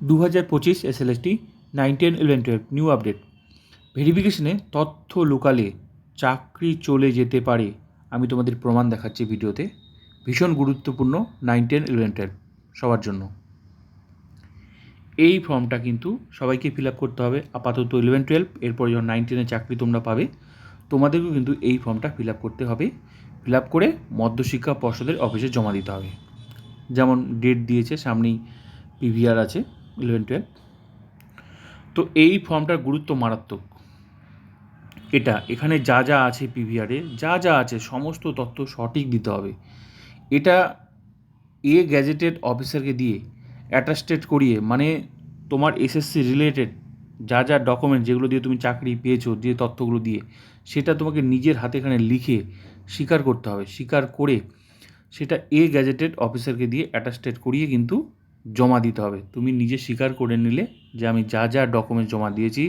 2025 SLST 9, 10, 11, 12 new update. ভেরিফিকেশনে তথ্য লুকালে চাকরি চলে যেতে পারে। আমি তোমাদের প্রমাণ দেখাচ্ছি ভিডিওতে। ভীষণ গুরুত্বপূর্ণ 9, 10, 11, 12 সবার জন্য। এই ফর্মটা কিন্তু সবাইকে ফিল আপ করতে হবে। আপাতত 11, 12, এরপরে যখন 9, 10 চাকরি তোমরা পাবে, তোমাদেরকেও কিন্তু এই ফর্মটা ফিল আপ করতে হবে। ফিল আপ করে মধ্যশিক্ষা পর্ষদের অফিসে জমা দিতে হবে। যেমন ডেট দিয়েছে, সামনেই পিভিআর আছে 11, 12। তো এই ফর্মটার গুরুত্ব মারাত্মক। এখানে যা যা আছে পিভিআরে, যা যা আছে সমস্ত তথ্য সঠিক দিতে হবে। এটা গ্যাজেটেড অফিসারকে দিয়ে অ্যাটাস্টেড করিয়ে, মানে তোমার এসএসসি রিলেটেড যা যা ডকুমেন্ট যেগুলো দিয়ে তুমি চাকরি পেয়েছো, যে তথ্যগুলো দিয়ে, সেটা তোমাকে নিজের হাতে এখানে লিখে স্বীকার করতে হবে। স্বীকার করে সেটা গ্যাজেটেড অফিসারকে দিয়ে অ্যাটাস্টেড করিয়ে কিন্তু জমা দিতে হবে। তুমি নিজে স্বীকার করে নিলে যে আমি যা যা ডকুমেন্ট জমা দিয়েছি,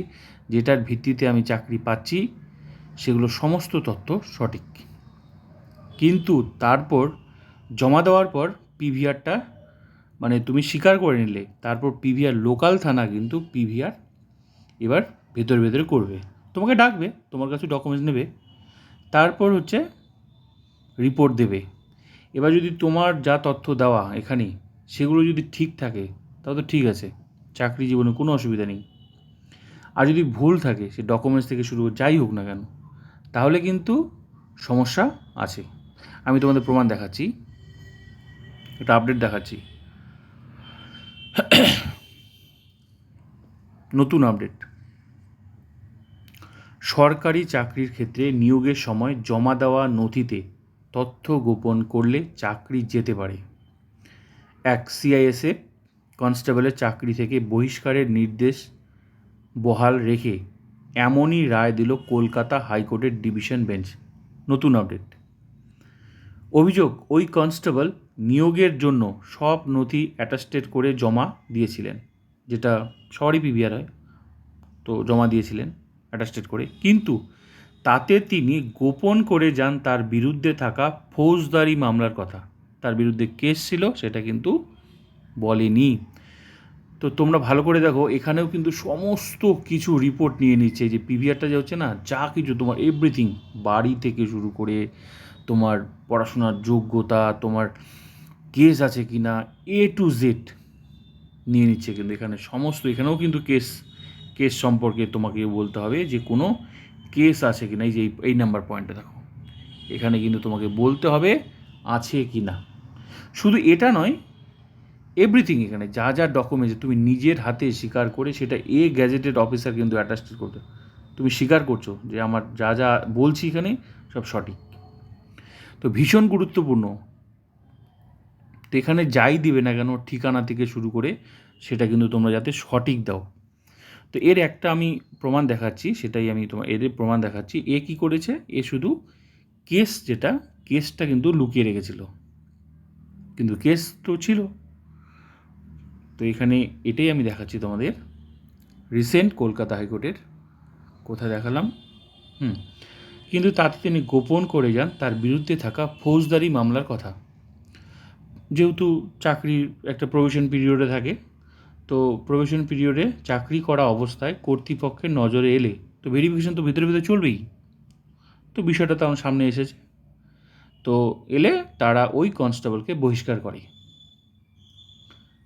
যেটার ভিত্তিতে আমি চাকরি পাচ্ছি, সেগুলো সমস্ত তথ্য সঠিক। কিন্তু তারপর জমা দেওয়ার পর পিভিআরটা, মানে তুমি স্বীকার করে নিলে, তারপর পিভিআর লোকাল থানা কিন্তু পিভিআর এবার ভেতরে করবে। তোমাকে ডাকবে, তোমার কাছে ডকুমেন্টস নেবে, তারপর হচ্ছে রিপোর্ট দেবে। এবার যদি তোমার যা তথ্য দেওয়া এখানে সেগুলো যদি ঠিক থাকে, তাহলে তো ঠিক আছে, চাকরি জীবনে কোনো অসুবিধা নেই। আর যদি ভুল থাকে, সে ডকুমেন্টস থেকে শুরু যাই হোক না কেন, তাহলে কিন্তু সমস্যা আছে। আমি তোমাদের প্রমাণ দেখাচ্ছি, একটা আপডেট দেখাচ্ছি। নতুন আপডেট। সরকারি চাকরির ক্ষেত্রে নিয়োগের সময় জমা দেওয়া নথিতে তথ্য গোপন করলে চাকরি যেতে পারে। সিআইএসএফ কনস্টেবলের চাকরি থেকে বহিষ্কারের নির্দেশ বহাল রেখে এমনই রায় দিল কলকাতা হাইকোর্টের ডিভিশন বেঞ্চ। নতুন আপডেট। অভিযোগ, ওই কনস্টেবল নিয়োগের জন্য সব নথি অ্যাটাস্টেড করে জমা দিয়েছিলেন, যেটা সবারই পিভিআর হয়, তো জমা দিয়েছিলেন অ্যাটাস্টেড করে, কিন্তু তাতে তিনি গোপন করে যান তার বিরুদ্ধে থাকা ফৌজদারি মামলার কথা। তার বিরুদ্ধে কেস ছিল, সেটা কিন্তু বলেনি। তো তোমরা ভালো করে দেখো, এখানেও কিন্তু সমস্ত কিছু রিপোর্ট নিয়ে নিচ্ছে। যে পিভিআরটা যে হচ্ছে না, যা কিছু তোমার এভরিথিং, বাড়ি থেকে শুরু করে তোমার পড়াশোনার যোগ্যতা, তোমার কেস আছে কি না, টু জেড নিয়ে নিচ্ছে কিন্তু এখানে সমস্ত। এখানেও কিন্তু কেস সম্পর্কে তোমাকে বলতে হবে যে কোনো কেস আছে কি না। এই যে এই নাম্বার পয়েন্টে দেখো, এখানে কিন্তু তোমাকে বলতে হবে আছে কি না। শুধু এটা নয়, এভরিথিং এখানে যা যা ডকুমেন্টস তুমি নিজের হাতে স্বীকার করে সেটা গ্যাজেটেড অফিসার কিন্তু অ্যাটাস্টেড করতে, তুমি স্বীকার করছো যে আমার যা যা বলছি এখানে সব সঠিক। তো ভীষণ গুরুত্বপূর্ণ। তো এখানে যাই দিবে না কেন, ঠিকানা থেকে শুরু করে, সেটা কিন্তু তোমরা যাতে সঠিক দাও। তো এর একটা আমি প্রমাণ দেখাচ্ছি, সেটাই আমি এর প্রমাণ দেখাচ্ছি। কী করেছে, শুধু কেসটা কিন্তু লুকিয়ে রেখেছিল, কিন্তু কেস তো ছিল। তো এখানে এটাই আমি দেখাচ্ছি তোমাদের। রিসেন্ট কলকাতা হাইকোর্টের, কোথায় দেখালাম, কিন্তু তাতে তিনি গোপন করে যান তার বিরুদ্ধে থাকা ফৌজদারি মামলার কথা। যেহেতু চাকরির একটা প্রভিশন পিরিয়ডে থাকে, তো প্রভিশন পিরিয়ডে চাকরি করা অবস্থায় কর্তৃপক্ষের নজরে এলে তো ভেরিফিকেশন তো ভিতরে চলবেই। তো বিষয়টা তো আমার সামনে এসেছে, তো এলে তারা ওই কনস্টেবলকে বহিষ্কার করে।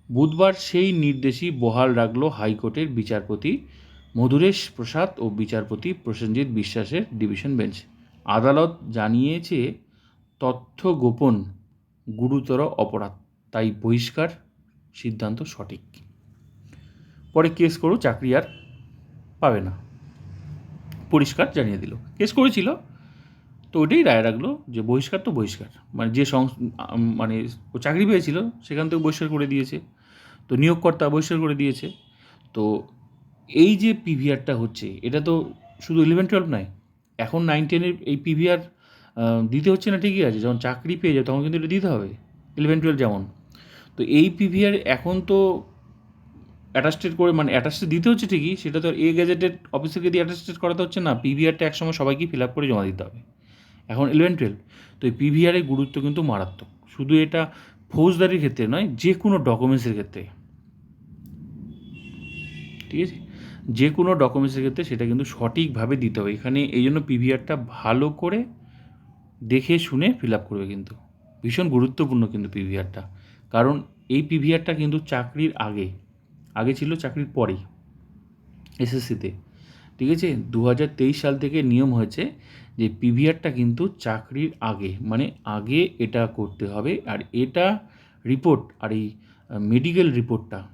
বুধবার সেই নির্দেশই বহাল রাখল হাইকোর্টের বিচারপতি মধুরেশ প্রসাদ ও বিচারপতি প্রসেনজিৎ বিশ্বাসের ডিভিশন বেঞ্চ। আদালত জানিয়েছে, তথ্য গোপন গুরুতর অপরাধ, তাই বহিষ্কার সিদ্ধান্ত সঠিক। পরে কেস করো, চাকরি আর পাবে না, পরিষ্কার জানিয়ে দিল। কেস করেছিল, তো ওইটাই রায় রাখলো যে বহিষ্কার তো বহিষ্কার, মানে যে মানে ও চাকরি পেয়েছিল সেখান থেকে বহিষ্কার করে দিয়েছে, তো নিয়োগকর্তা বহিষ্কার করে দিয়েছে। তো এই যে পিভিআরটা হচ্ছে, এটা তো শুধু 11, 12 নয়, এখন 9, 10-এর এই পিভিআর দিতে হচ্ছে না, ঠিকই আছে, যখন চাকরি পেয়ে যায় তখন কিন্তু এটা দিতে হবে, 11, 12 যেমন। তো এই পিভিআর এখন তো অ্যাটাস্টেড করে, মানে অ্যাটাস্টেড দিতে হচ্ছে ঠিকই, সেটা তো গ্যাজেটেড অফিসারকে দিয়ে অ্যাটাস্টেড করাতে হচ্ছে না। পিভিআরটা একসময় সবাইকে ফিল আপ করে জমা দিতে হবে, এখন 11, 12। তো এই পিভিআরের গুরুত্ব কিন্তু মারাত্মক। শুধু এটা ফৌজদারির ক্ষেত্রে নয়, যে কোনো ডকুমেন্টসের ক্ষেত্রে। ঠিক আছে? যে কোনো ডকুমেন্টসের ক্ষেত্রে সেটা কিন্তু সঠিকভাবে দিতে হবে। এখানে এই জন্য পিভিআরটা ভালো করে দেখে শুনে ফিল আপ করবে কিন্তু। ভীষণ গুরুত্বপূর্ণ কিন্তু পিভিআরটা। কারণ এই পিভিআরটা কিন্তু চাকরির আগে ছিল চাকরির পরেই এসএসসিতে। ঠিক আছে? 2023 সাল থেকে নিয়ম হয়েছে যে পিভিআরটা কিন্তু চাকরির আগে, মানে আগে এটা করতে হবে। আর এটা রিপোর্ট আর এই মেডিকেল রিপোর্টটা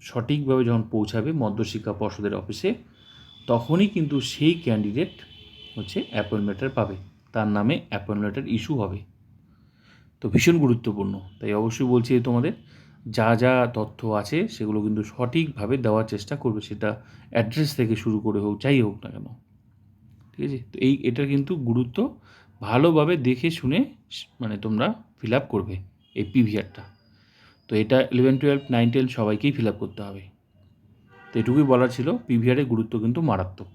সঠিকভাবে যখন পৌঁছাবে মধ্যশিক্ষা পর্ষদের অফিসে, তখনই কিন্তু সেই ক্যান্ডিডেট হচ্ছে অ্যাপয়েন্টমেন্ট লেটার পাবে, তার নামে অ্যাপয়েন্টমেন্ট লেটার ইস্যু হবে। তো ভীষণ গুরুত্বপূর্ণ। তাই অবশ্যই বলছি তোমাদের যা যা তথ্য আছে সেগুলো কিন্তু সঠিকভাবে দেওয়ার চেষ্টা করবে, সেটা অ্যাড্রেস থেকে শুরু করে হোক, যাই হোক না কেন। ঠিক আছে? তো এটার কিন্তু গুরুত্ব ভালোভাবে দেখে শুনে মানে তোমরা ফিল আপ করবে এই পিভিআরটা। তো এটা 11, 12, 9, 10 সবাইকেই ফিল আপ করতে হবে। তো এটুকুই বলার ছিল, পিভিআরের গুরুত্ব কিন্তু মারাত্মক।